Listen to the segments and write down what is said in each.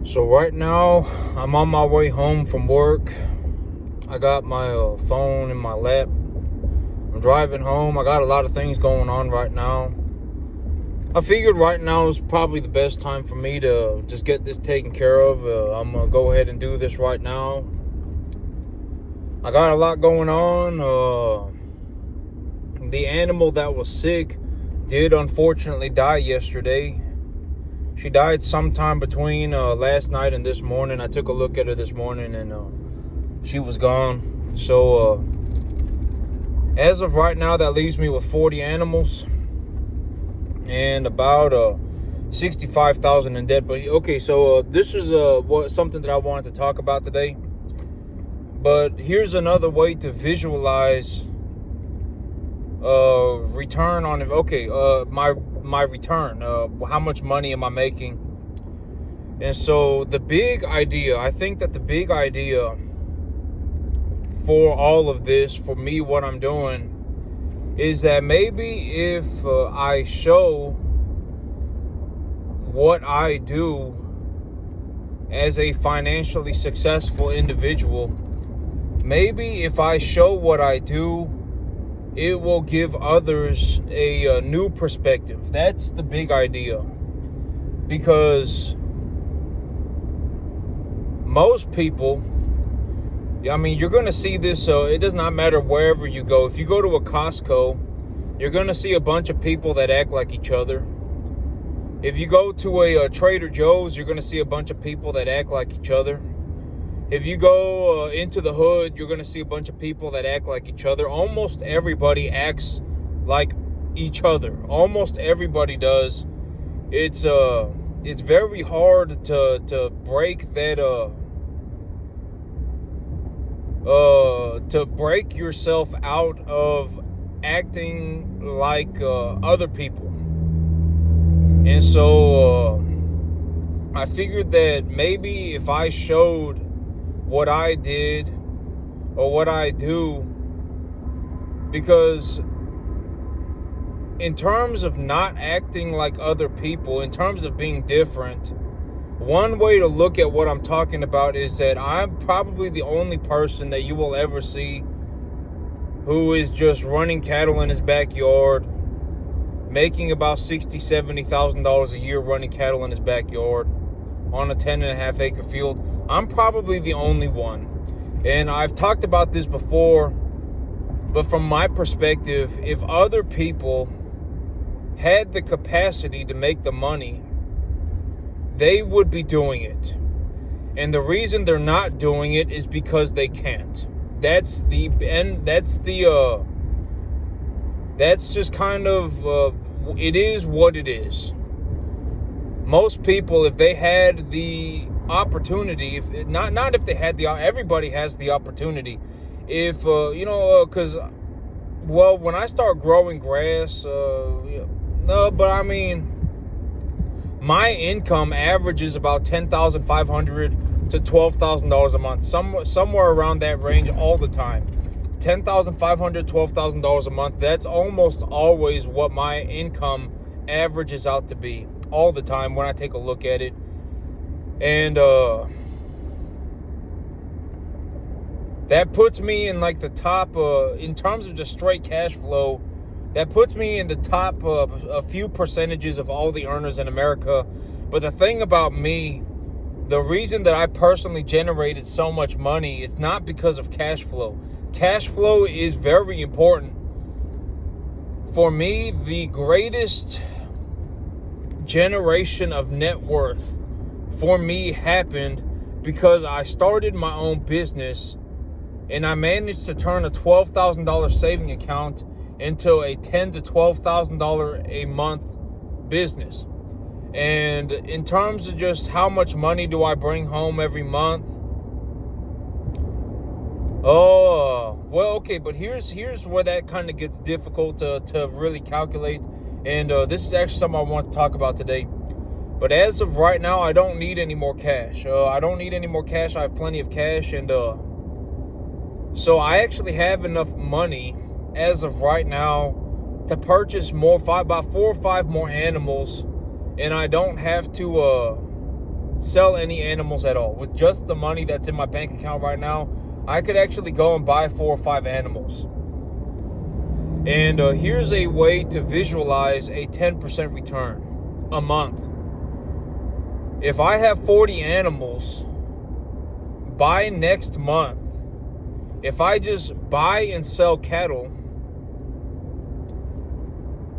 So right now, I'm on my way home from work. I got my phone in my lap. I'm driving home. I got a lot of things going on right now. I figured right now is probably the best time for me to just get this taken care of. I'm going to go ahead and do this right now. I got a lot going on. The animal that was sick did unfortunately die yesterday. She died sometime between last night and this morning. I took a look at her this morning and she was gone. So as of right now, that leaves me with 40 animals and about 65,000 in debt. But okay, so this is something that I wanted to talk about today. But here's another way to visualize return on it. Okay, my return, how much money am I making? And so the big idea, I think that the big idea for all of this, for me, what I'm doing is that maybe if I show what I do as a financially successful individual, maybe if I show what I do, it will give others a new perspective. That's the big idea. Because most people, I mean, you're going to see this. It does not matter wherever you go. If you go to a Costco, you're going to see a bunch of people that act like each other. If you go to a Trader Joe's, you're going to see a bunch of people that act like each other. If you go into the hood, you're going to see a bunch of people that act like each other. Almost everybody acts like each other. Almost everybody does. It's very hard to break that to break yourself out of acting like other people. And so I figured that maybe if I showed what I did or what I do, because in terms of not acting like other people, in terms of being different, one way to look at what I'm talking about is that I'm probably the only person that you will ever see who is just running cattle in his backyard, making about $60,000-$70,000 a year running cattle in his backyard on a 10.5 acre field. I'm probably the only one. And I've talked about this before, but from my perspective, if other people had the capacity to make the money, they would be doing it. And the reason they're not doing it is because they can't. That's just kind of, it is what it is. Most people, if they had the opportunity, if not if they had the, everybody has the opportunity. If because when I start growing grass, no, but I mean, my income averages about $10,500 to $12,000 a month, somewhere around that range all the time. $10,500, $12,000 a month. That's almost always what my income averages out to be all the time when I take a look at it. And that puts me in like the top, in terms of just straight cash flow, that puts me in the top a few percentages of all the earners in America. But the thing about me, the reason that I personally generated so much money is not because of cash flow. Cash flow is very important. For me, the greatest generation of net worth for me happened because I started my own business and I managed to turn a $12,000 saving account into a $10,000 to $12,000 a month business. And in terms of just how much money do I bring home every month? Oh, well, okay, but here's where that kind of gets difficult to really calculate. And this is actually something I want to talk about today. But as of right now, I don't need any more cash. I don't need any more cash. I have plenty of cash. And so I actually have enough money as of right now to purchase about 4 or 5 more animals. And I don't have to sell any animals at all. With just the money that's in my bank account right now, I could actually go and buy 4 or 5 animals. And here's a way to visualize a 10% return a month. If I have 40 animals, by next month, if I just buy and sell cattle,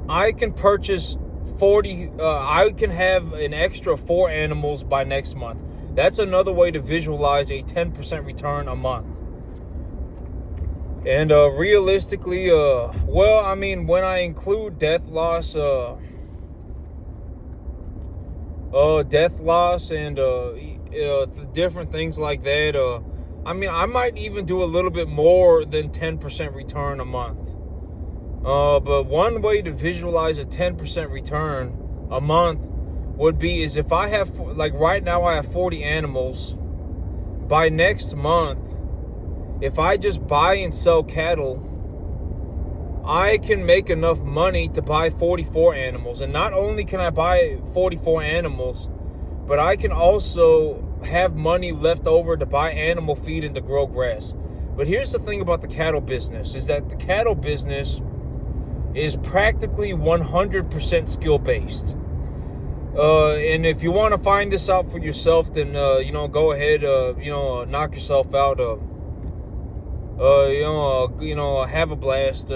I can purchase 40, I can have an extra 4 animals by next month. That's another way to visualize a 10% return a month. And realistically, well, I mean, when I include death loss and the different things like that, I mean, I might even do a little bit more than 10% return a month. But one way to visualize a 10% return a month would be is if I have, like right now I have 40 animals. By next month, if I just buy and sell cattle, I can make enough money to buy 44 animals. And not only can I buy 44 animals, but I can also have money left over to buy animal feed and to grow grass. But here's the thing about the cattle business, is that the cattle business is practically 100% skill-based. And if you want to find this out for yourself, then, go ahead, knock yourself out, have a blast,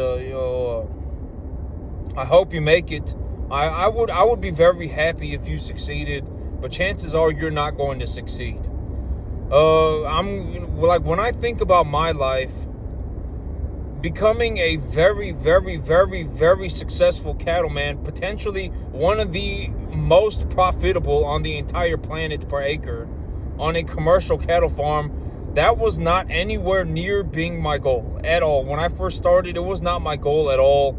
I hope you make it. I would be very happy if you succeeded, but chances are you're not going to succeed. When I think about my life, becoming a very, very, very, very successful cattleman, potentially one of the most profitable on the entire planet per acre on a commercial cattle farm, that was not anywhere near being my goal at all. When I first started, it was not my goal at all.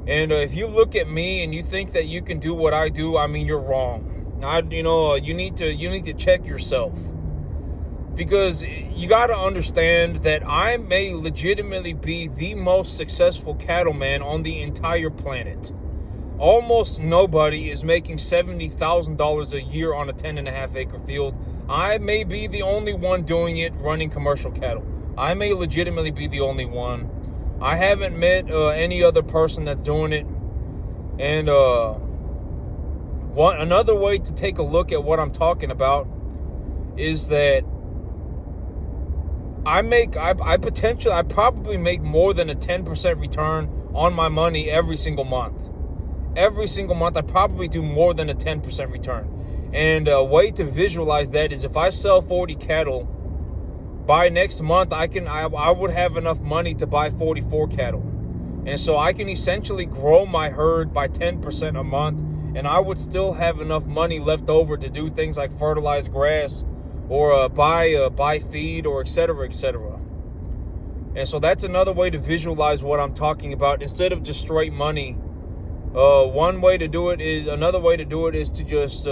And if you look at me and you think that you can do what I do, I mean, you're wrong. You need to check yourself. Because you got to understand that I may legitimately be the most successful cattleman on the entire planet. Almost nobody is making $70,000 a year on a 10.5 acre field. I may be the only one doing it running commercial cattle. I may legitimately be the only one. I haven't met any other person that's doing it. And another way to take a look at what I'm talking about is that I probably make more than a 10% return on my money every single month. Every single month, I probably do more than a 10% return. And a way to visualize that is if I sell 40 cattle, by next month, I would have enough money to buy 44 cattle. And so I can essentially grow my herd by 10% a month, and I would still have enough money left over to do things like fertilize grass, or buy feed, or et cetera, et cetera. And so that's another way to visualize what I'm talking about. Instead of just straight money, another way to do it is to just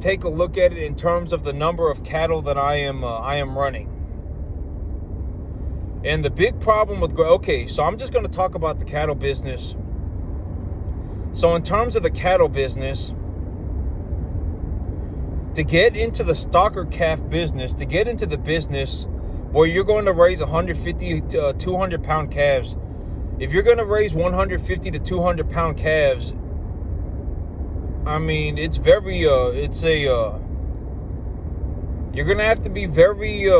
take a look at it in terms of the number of cattle that I am running. And the big problem with so I'm just going to talk about the cattle business. So in terms of the cattle business, to get into the stocker calf business, to get into the business where you're going to raise 150 to 200 pound calves, if you're going to raise 150 to 200 pound calves, I mean, it's you're going to have to be very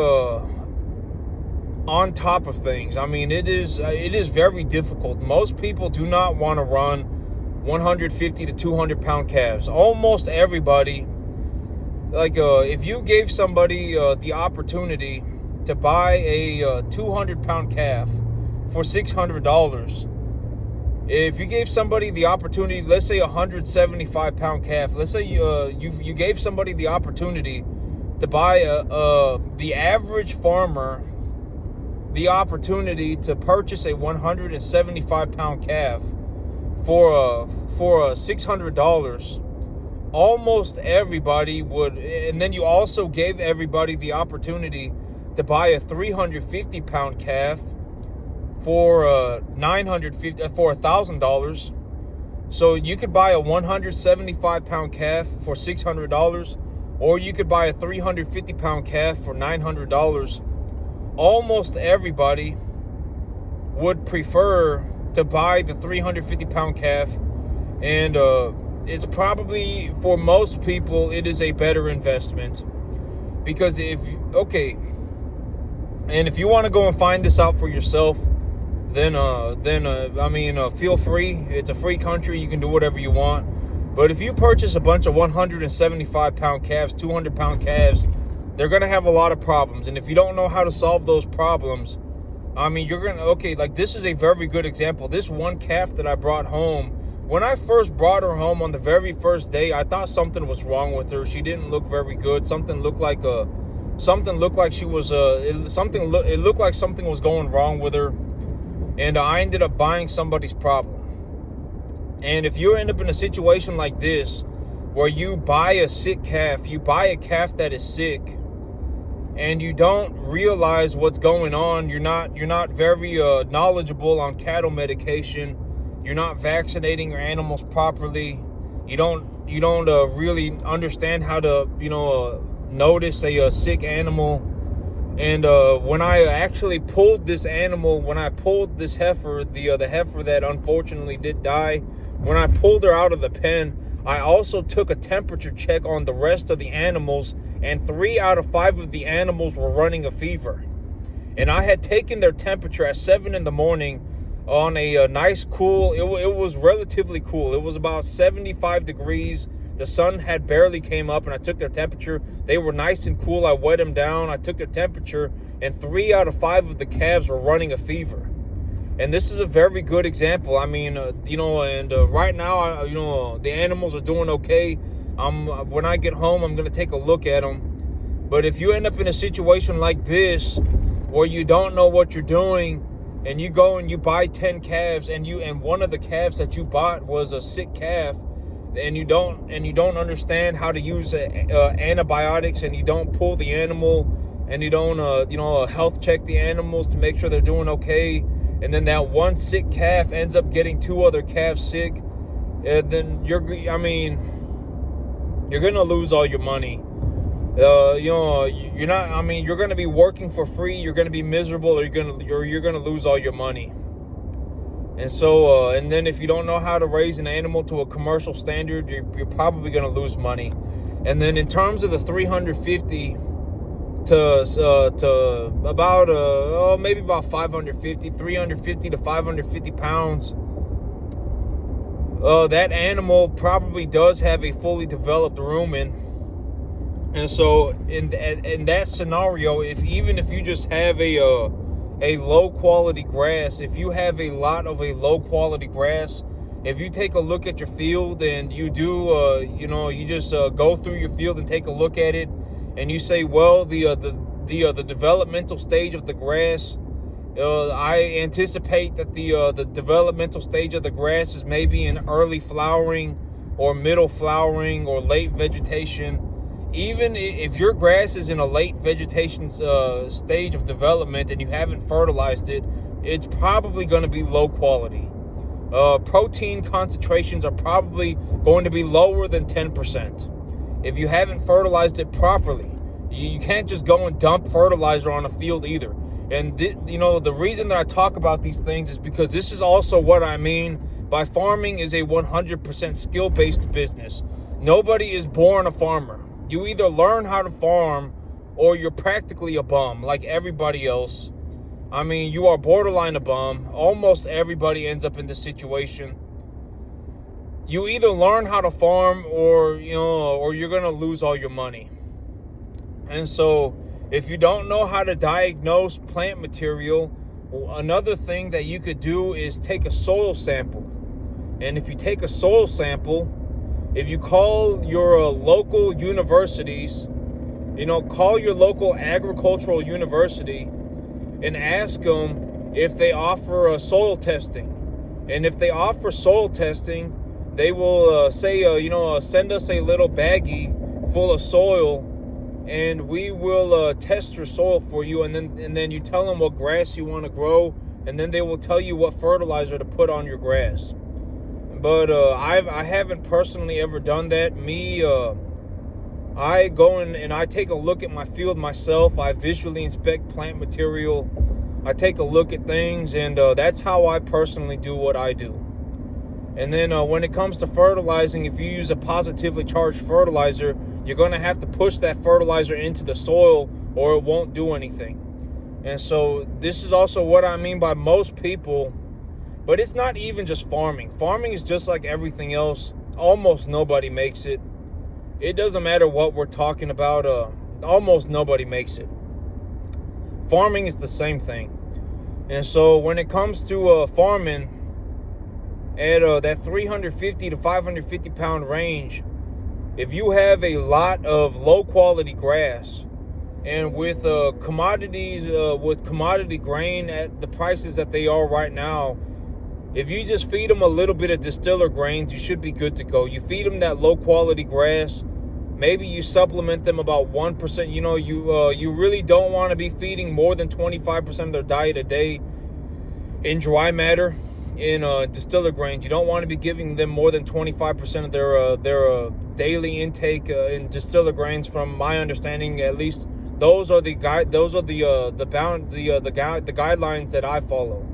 on top of things. I mean, it is very difficult. Most people do not want to run 150 to 200 pound calves. Almost everybody, if you gave somebody the opportunity to buy a 200 pound calf for $600, if you gave somebody the opportunity, let's say a 175 pound calf, let's say you gave somebody the opportunity to buy the average farmer the opportunity to purchase a 175 pound calf for $600, almost everybody would. And then you also gave everybody the opportunity to buy a 350 pound calf for $1,000. So you could buy a 175 pound calf for $600, or you could buy a 350 pound calf for $900. Almost everybody would prefer to buy the 350 pound calf, and it's probably, for most people, it is a better investment. Because if you want to go and find this out for yourself, then feel free. It's a free country. You can do whatever you want. But if you purchase a bunch of 175 pound calves, 200 pound calves, they're going to have a lot of problems. And if you don't know how to solve those problems, you're going to, like this is a very good example. This one calf that I brought home, when I first brought her home on the very first day, I thought something was wrong with her. She didn't look very good. Something looked like she was, it looked like something was going wrong with her. And I ended up buying somebody's problem. And if you end up in a situation like this, where you buy a sick calf, you buy a calf that is sick, and you don't realize what's going on, you're not very knowledgeable on cattle medication, you're not vaccinating your animals properly, you don't really understand how to notice a sick animal. And when I actually pulled this animal, when I pulled this heifer, the heifer that unfortunately did die, when I pulled her out of the pen, I also took a temperature check on the rest of the animals, and 3 out of 5 of the animals were running a fever. And I had taken their temperature at 7 in the morning on a nice cool, it was relatively cool. It was about 75 degrees. The sun had barely came up, and I took their temperature. They were nice and cool. I wet them down. I took their temperature, and 3 out of 5 of the calves were running a fever. And this is a very good example. Right now, the animals are doing okay. When I get home, I'm going to take a look at them. But if you end up in a situation like this, where you don't know what you're doing, and you go and you buy 10 calves, and one of the calves that you bought was a sick calf, and you don't understand how to use antibiotics, and you don't pull the animal, and you don't health check the animals to make sure they're doing okay, and then that one sick calf ends up getting 2 other calves sick, then you're gonna lose all your money. You're gonna be working for free, you're gonna be miserable, or you're gonna lose all your money. And so, and then if you don't know how to raise an animal to a commercial standard, you're probably going to lose money. And then in terms of the 350 to about maybe about 350 to 550 pounds, that animal probably does have a fully developed rumen. And so in that scenario, if you just have a low quality grass, if you have a lot of a low quality grass, if you take a look at your field and you do you just go through your field and take a look at it, and you say, well, the developmental stage of the grass, I anticipate that the developmental stage of the grass is maybe in early flowering or middle flowering or late vegetation. Even if your grass is in a late vegetation stage of development and you haven't fertilized it, it's probably going to be low quality. Protein concentrations are probably going to be lower than 10%. If you haven't fertilized it properly, you can't just go and dump fertilizer on a field either. And the reason that I talk about these things is because this is also what I mean by farming is a 100% skill-based business. Nobody is born a farmer. You either learn how to farm or you're practically a bum like everybody else. You are borderline a bum. Almost everybody ends up in this situation. You either learn how to farm or you're going to lose all your money. And so if you don't know how to diagnose plant material, another thing that you could do is take a soil sample. And if you take a soil sample, if you call your local universities, call your local agricultural university and ask them if they offer soil testing. And if they offer soil testing, they will say, send us a little baggie full of soil, and we will test your soil for you. And then you tell them what grass you want to grow, and then they will tell you what fertilizer to put on your grass. But I haven't personally ever done that. I go in and I take a look at my field myself. I visually inspect plant material. I take a look at things, and that's how I personally do what I do. And then when it comes to fertilizing, if you use a positively charged fertilizer, you're going to have to push that fertilizer into the soil or it won't do anything. And so this is also what I mean by most people, but it's not even just farming. Farming is just like everything else. Almost nobody makes it. It doesn't matter what we're talking about. Almost nobody makes it. Farming is the same thing. And so when it comes to farming, at that 350 to 550 pound range, if you have a lot of low quality grass, and with commodities, with commodity grain at the prices that they are right now, if you just feed them a little bit of distiller grains, you should be good to go. You feed them that low quality grass. Maybe you supplement them about 1%. You know, you really don't want to be feeding more than 25% of their diet a day in dry matter, in distiller grains. You don't want to be giving them more than 25% of their daily intake in distiller grains. From my understanding, at least, those are the guidelines that I follow.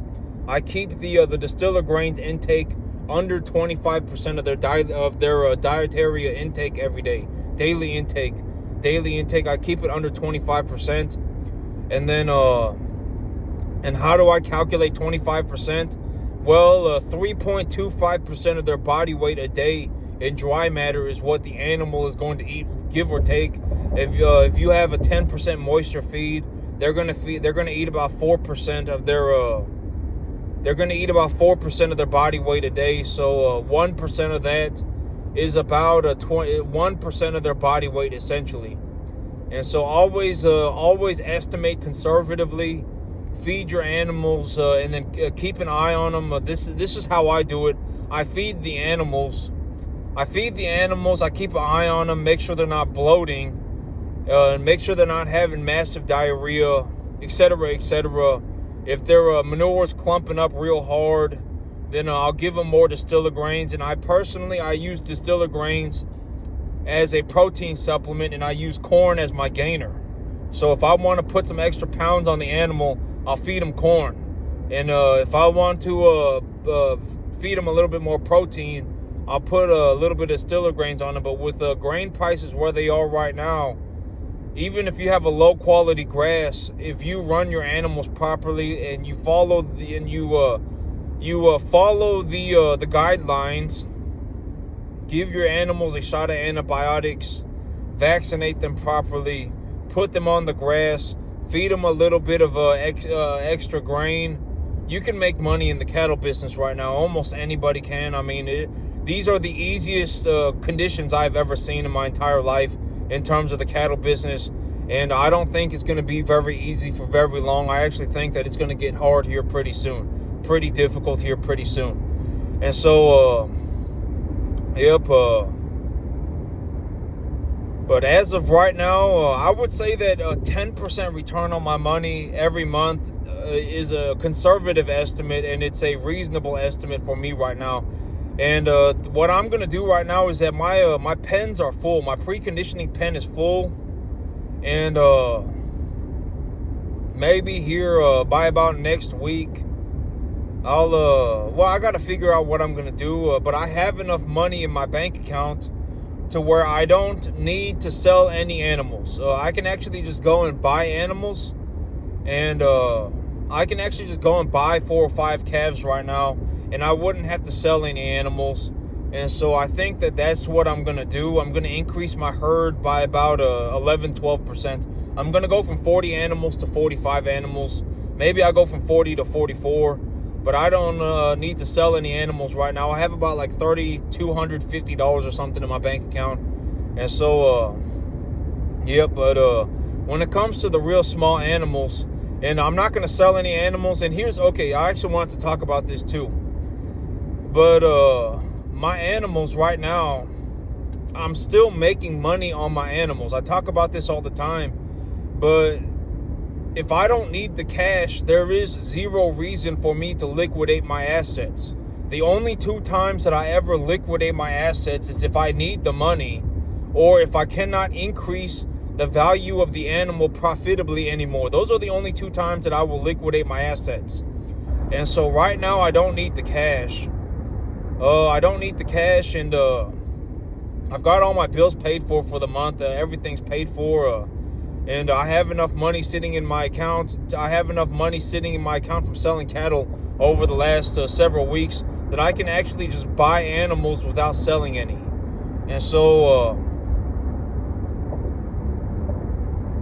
I keep the distiller grains intake under 25% of their dietary intake every day. Daily intake. I keep it under 25%. And then and how do I calculate 25%? Well, 3.25% of their body weight a day in dry matter is what the animal is going to eat, give or take. If you have a 10% moisture feed, they're going to eat about 4% of their they're going to eat about 4% of their body weight a day. So 1% of that is about 1% of their body weight essentially. And so always estimate conservatively. Feed your animals and then keep an eye on them. This is how I do it. I feed the animals. I keep an eye on them. Make sure they're not bloating. Make sure they're not having massive diarrhea, etc., etc. If their manure's clumping up real hard, then I'll give them more distiller grains. And I use distiller grains as a protein supplement, and I use corn as my gainer. So if I want to put some extra pounds on the animal, I'll feed them corn. And if I want to feed them a little bit more protein, I'll put a little bit of distiller grains on them. But with grain prices where they are right now, even if you have a low quality grass, if you run your animals properly and you follow the guidelines, give your animals a shot of antibiotics, vaccinate them properly, put them on the grass, feed them a little bit of extra grain, you can make money in the cattle business right now. Almost anybody can. I mean, these are the easiest conditions I've ever seen in my entire life in terms of the cattle business, and I don't think it's going to be very easy for very long. I actually think that it's going to get hard here pretty soon, pretty difficult here pretty soon. And so but as of right now, I would say that a 10% return on my money every month is a conservative estimate, and it's a reasonable estimate for me right now. And what I'm going to do right now is that my pens are full. My preconditioning pen is full. And maybe here by about next week, I got to figure out what I'm going to do. But I have enough money in my bank account to where I don't need to sell any animals. I can actually just go and buy animals. And I can actually just go and buy 4 or 5 calves right now, and I wouldn't have to sell any animals. And so I think that that's what I'm going to do. I'm going to increase my herd by about 11-12%. I'm going to go from 40 animals to 45 animals. Maybe I'll go from 40 to 44. But I don't need to sell any animals right now. I have about like $3,250 or something in my bank account. And so, but when it comes to the real small animals, and I'm not going to sell any animals. And I actually wanted to talk about this too. But my animals right now, I'm still making money on my animals. I talk about this all the time. But if I don't need the cash, there is zero reason for me to liquidate my assets. The only two times that I ever liquidate my assets is if I need the money, or if I cannot increase the value of the animal profitably anymore. Those are the only two times that I will liquidate my assets. And so right now I don't need the cash. I don't need the cash, and I've got all my bills paid for the month. Everything's paid for, and I have enough money sitting in my account. I have enough money sitting in my account from selling cattle over the last several weeks that I can actually just buy animals without selling any. And so,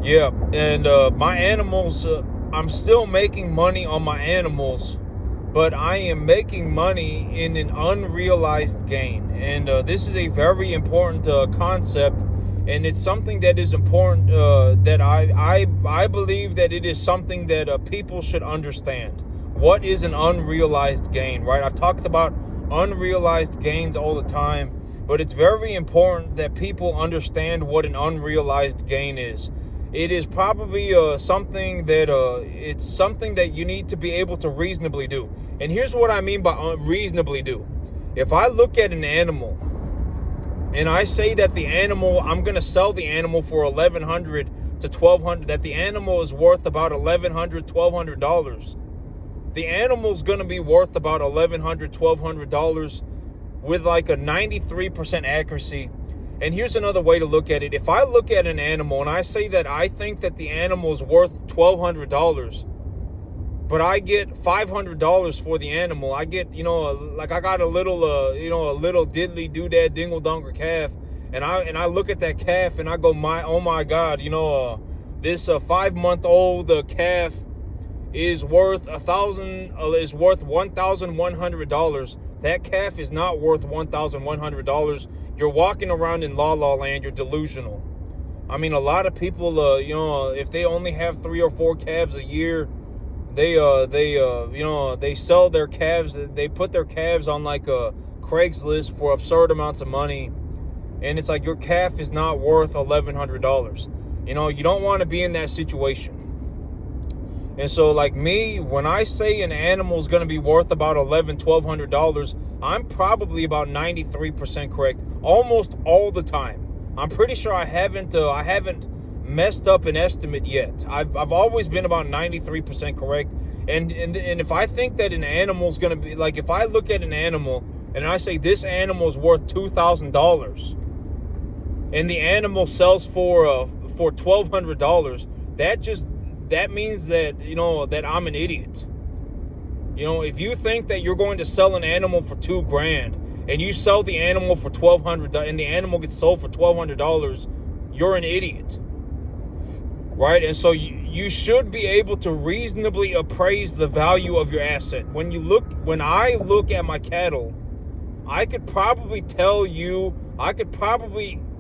yeah, and my animals, I'm still making money on my animals, but I am making money in an unrealized gain. And this is a very important concept, and it's something that is important, that I believe that it is something that people should understand. What is an unrealized gain, right? I've talked about unrealized gains all the time, but it's very important that people understand what an unrealized gain is. It is probably something that it's something that you need to be able to reasonably do. And here's what I mean by reasonably do. If I look at an animal and I say that the animal, I'm going to sell the animal for $1,100 to $1,200, that the animal is worth about $1,100, $1,200. The animal's going to be worth about $1,100, $1,200 with like a 93% accuracy. And here's another way to look at it. If I look at an animal and I say that I think that the animal is worth $1,200, but I get $500 for the animal, I get, like I got a little, a little diddly doodad dingle donger calf, and I look at that calf and I go, oh my God, this 5-month-old calf is worth $1,100. That calf is not worth $1,100. You're walking around in la la land. You're delusional. I mean, a lot of people, if they only have 3 or 4 calves a year, they sell their calves. They put their calves on like a Craigslist for absurd amounts of money, and it's like your calf is not worth $1,100. You don't want to be in that situation. And so, like me, when I say an animal is going to be worth about $1,100, $1,200, I'm probably about 93% correct almost all the time. I'm pretty sure I haven't messed up an estimate yet. I've always been about 93% correct. And if I think that an animal is going to be, like, if I look at an animal and I say this animal is worth $2,000 and the animal sells for $1,200, that means that, that I'm an idiot. If you think that you're going to sell an animal for $2,000 and you sell the animal for $1,200 and the animal gets sold for $1,200, you're an idiot, right? And so you should be able to reasonably appraise the value of your asset. When I look at my cattle, I could probably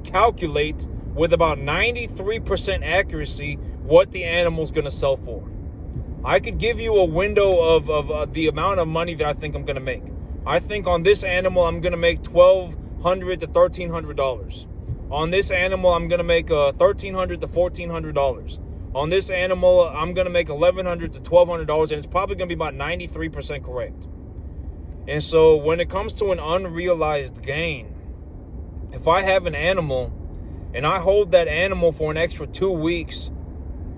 calculate with about 93% accuracy what the animal's going to sell for. I could give you a window of the amount of money that I think I'm going to make. I think on this animal, I'm going to make $1,200 to $1,300. On this animal, I'm going to make $1,300 to $1,400. On this animal, I'm going to make $1,100 to $1,200, and it's probably going to be about 93% correct. And so when it comes to an unrealized gain, if I have an animal and I hold that animal for an extra 2 weeks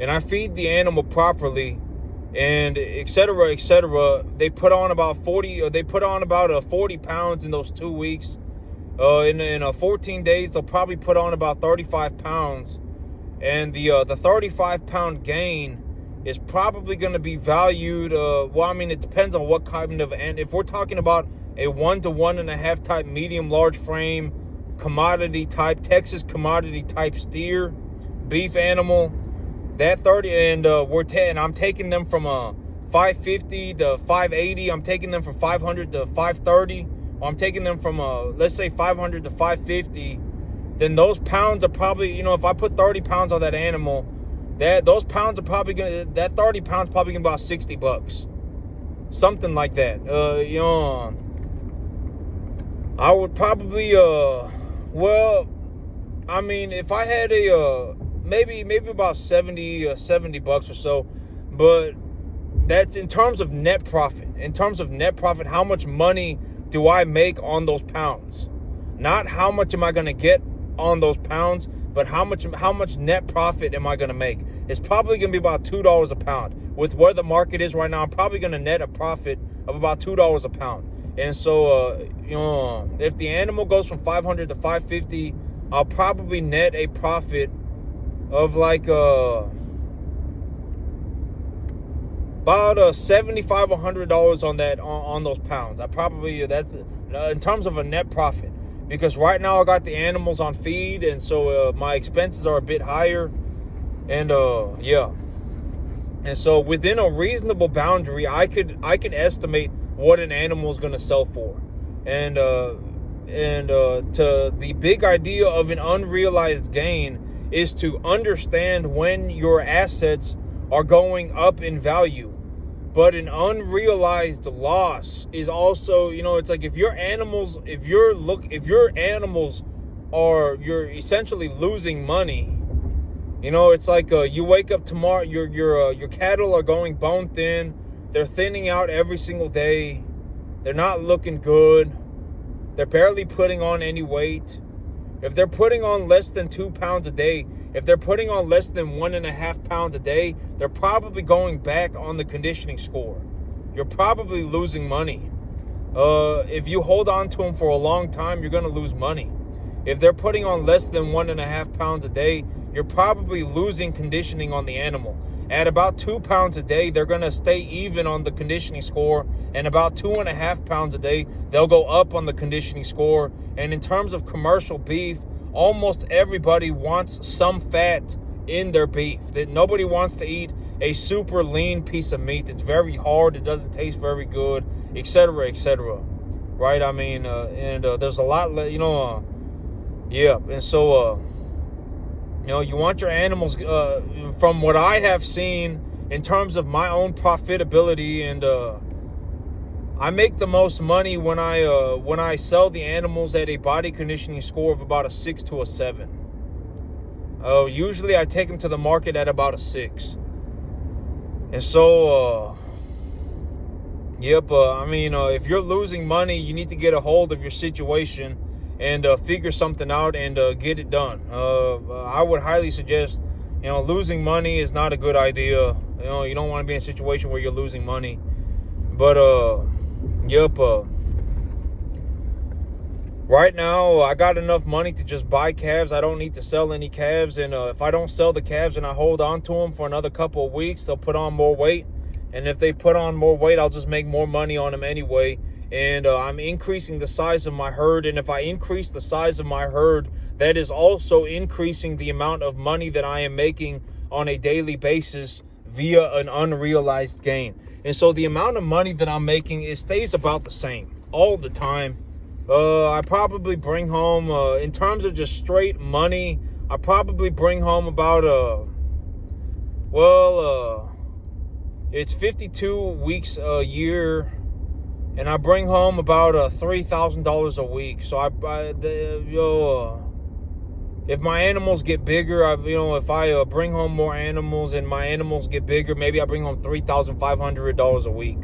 and I feed the animal properly, and et cetera, they put on about 40 pounds in those 2 weeks. In 14 days, they'll probably put on about 35 pounds. And the 35-pound gain is probably going to be valued, it depends on what kind of, and if we're talking about a 1 to 1.5 type medium large frame commodity type, Texas commodity type steer, beef animal, that 30, and I'm taking them from 550 to 580. I'm taking them from 500 to 530. Or I'm taking them from let's say 500 to 550. Then those pounds are probably, if I put 30 pounds on that animal, that 30 pounds probably gonna be about $60, something like that. I would probably if I had a maybe about $70 or so, but that's in terms of net profit. In terms of net profit, how much money do I make on those pounds? Not how much am I going to get on those pounds, but how much net profit am I going to make? It's probably going to be about $2 a pound. With where the market is right now, I'm probably going to net a profit of about $2 a pound. And so, if the animal goes from 500 to 550, I'll probably net a profit of like about $75 or $100 on that on those pounds. That's in terms of a net profit, because right now I got the animals on feed, and so my expenses are a bit higher, and yeah. And so within a reasonable boundary, I could estimate what an animal is going to sell for, and to the big idea of an unrealized gain is to understand when your assets are going up in value. But an unrealized loss is also, it's like if your animals are, you're essentially losing money. It's like you wake up tomorrow, your cattle are going bone thin. They're thinning out every single day. They're not looking good. They're barely putting on any weight. If they're putting on less than 2 pounds a day, if they're putting on less than 1.5 pounds a day, they're probably going back on the conditioning score. You're probably losing money. If you hold on to them for a long time, you're going to lose money. If they're putting on less than 1.5 pounds a day, you're probably losing conditioning on the animal. At about 2 pounds a day, they're going to stay even on the conditioning score. And about 2.5 pounds a day, they'll go up on the conditioning score. And in terms of commercial beef, almost everybody wants some fat in their beef. That nobody wants to eat a super lean piece of meat. It's very hard. It doesn't taste very good, etc., etc. Right? I mean, there's a lot, yeah. And so, you want your animals, from what I have seen in terms of my own profitability, and I make the most money when I sell the animals at a body conditioning score of about a 6 to a 7. Usually I take them to the market at about a 6. And so, if you're losing money, you need to get a hold of your situation and figure something out and get it done. I would highly suggest, losing money is not a good idea. You don't want to be in a situation where you're losing money. But, right now, I got enough money to just buy calves. I don't need to sell any calves. And if I don't sell the calves and I hold on to them for another couple of weeks, they'll put on more weight. And if they put on more weight, I'll just make more money on them anyway. And I'm increasing the size of my herd. And if I increase the size of my herd, that is also increasing the amount of money that I am making on a daily basis via an unrealized gain. And so the amount of money that I'm making, it stays about the same all the time. I probably bring home, in terms of just straight money, I probably bring home about, it's 52 weeks a year, and I bring home about $3,000 a week. So if my animals get bigger, if I bring home more animals and my animals get bigger, maybe I bring home $3,500 a week.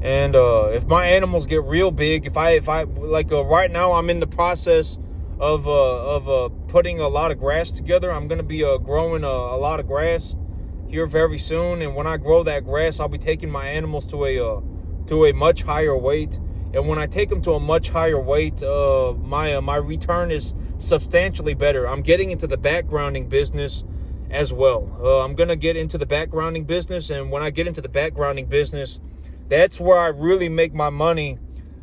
And if my animals get real big, if I right now I'm in the process of putting a lot of grass together. I'm going to be growing a lot of grass here very soon, and when I grow that grass, I'll be taking my animals to a much higher weight. And when I take them to a much higher weight, my return is substantially better. I'm getting into the backgrounding business as well. I'm going to get into the backgrounding business, and when I get into the backgrounding business, that's where I really make my money,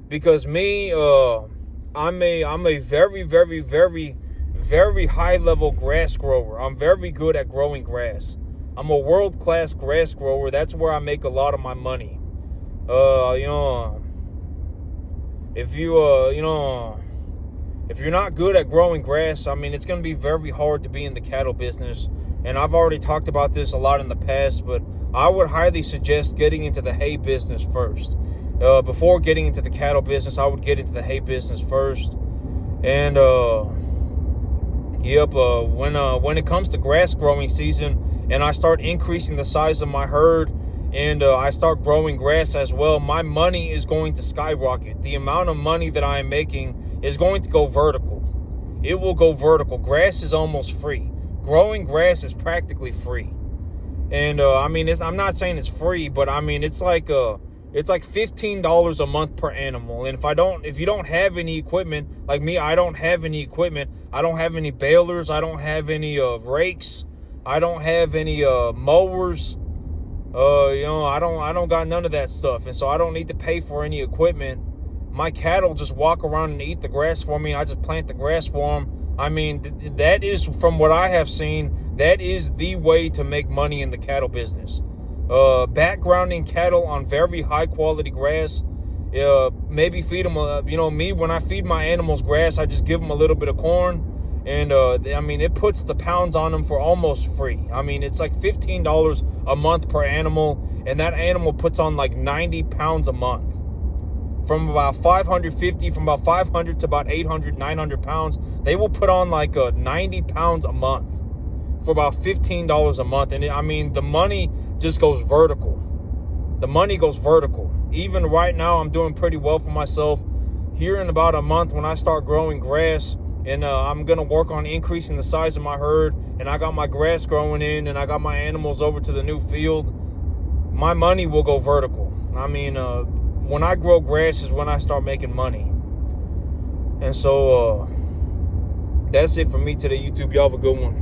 because I'm a very, very, very, very high level grass grower. I'm very good at growing grass. I'm a world-class grass grower. That's where I make a lot of my money. If you're not good at growing grass, I mean, it's going to be very hard to be in the cattle business. And I've already talked about this a lot in the past, but I would highly suggest getting into the hay business first. Before getting into the cattle business, I would get into the hay business first. And when it comes to grass growing season and I start increasing the size of my herd, and I start growing grass as well, my money is going to skyrocket. The amount of money that I am making is going to go vertical. It will go vertical. Grass is almost free. Growing grass is practically free. And I mean, I'm not saying it's free, but I mean, it's like $15 a month per animal. And if you don't have any equipment, like me, I don't have any equipment. I don't have any balers. I don't have any rakes. I don't have any mowers. I don't got none of that stuff. And so I don't need to pay for any equipment. My cattle just walk around and eat the grass for me. I just plant the grass for them. I mean, that is, from what I have seen, that is the way to make money in the cattle business. Backgrounding cattle on very high quality grass. Maybe feed them, me, when I feed my animals grass, I just give them a little bit of corn. And I mean, it puts the pounds on them for almost free. I mean, it's like $15 a month per animal. And that animal puts on like 90 pounds a month. From about 500 to about 800, 900 pounds, they will put on like 90 pounds a month for about $15 a month. And I mean, the money just goes vertical. The money goes vertical. Even right now, I'm doing pretty well for myself. Here in about a month, when I start growing grass, and I'm going to work on increasing the size of my herd, and I got my grass growing in, and I got my animals over to the new field, my money will go vertical. I mean, when I grow grass is when I start making money. And so that's it for me today, YouTube. Y'all have a good one.